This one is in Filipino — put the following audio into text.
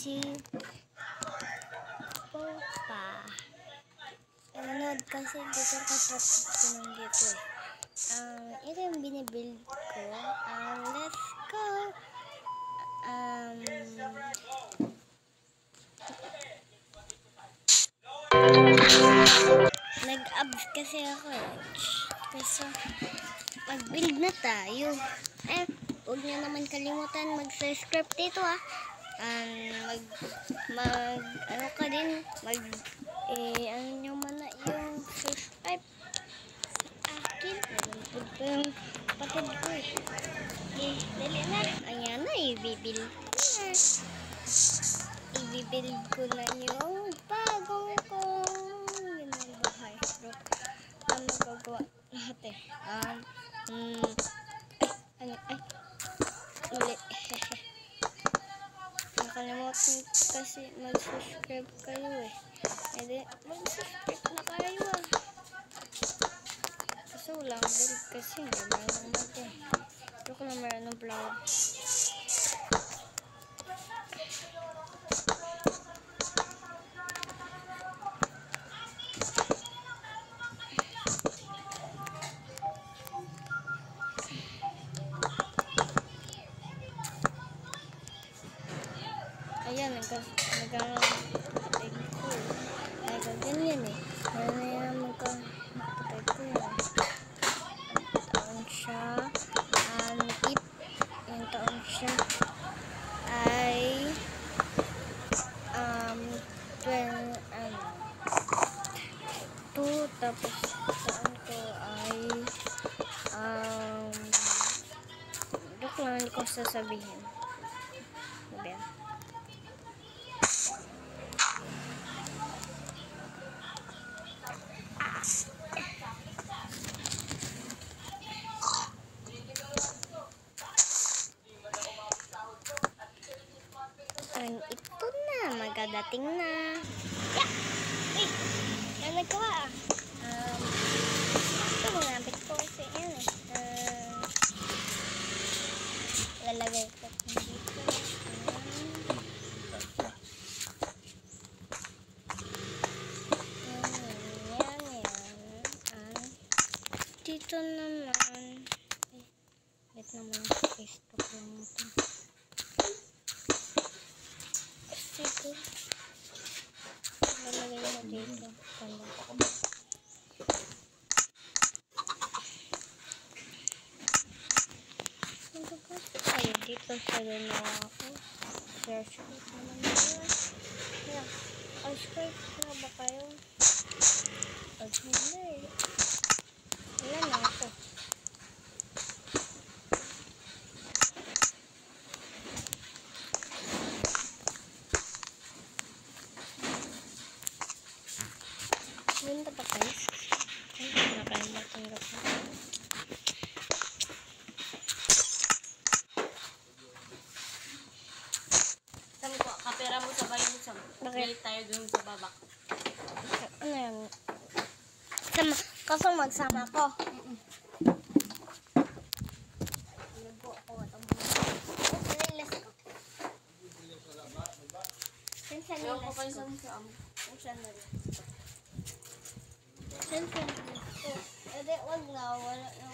si Popa. Nanood kasi dito kapag ko nang dito eh. Ito yung binibuild ko. Let's go! Nag-abs kasi ako eh. Kasi mag-build na tayo. Huwag niyo naman kalimutan mag-subscribe dito ah. Ano ka din, ano nyo man na yung subscribe sa akin. Nalungkod ko yung kapatid ko eh. Dali na. Ayan na, ibibuild ko na yung bagong kong bahay. Pero, magagawa lahat eh. Muli. Nakalimutan kasi mag-subscribe kayo eh. Mag-subscribe na kayo ah. Kasi walang build kasi hindi meron natin. Pero kung meron ng vlog. Ayan, nagkakapatid ko. Ganyan eh. Ayan, magkakapatid ko yun. Taon siya. Yung taon siya ay 2. Tapos taon ko ay joke lang, hindi ko sasabihin. Sabihin. Ito na, magadating na. Yeah! Uy! Yan nagkawa ah. Ito, manapit ko kasi yan eh. Lalagay ko dito. Dito naman. Wait naman yung Facebook lang ito. Dito. Lalagay mo dito. Ay, dito sa ginawa ko. Search ko naman yun. Kaya, subscribe na ba kayo? Pag hindi. Wala na ako. Ganda pa guys. Nakalimutan ko pa. Saan ko? Kapera mo sa bayan mo sa bakit tayo dun sa babak? Ano yan? Kaso magsama ko. Wag na, wala na.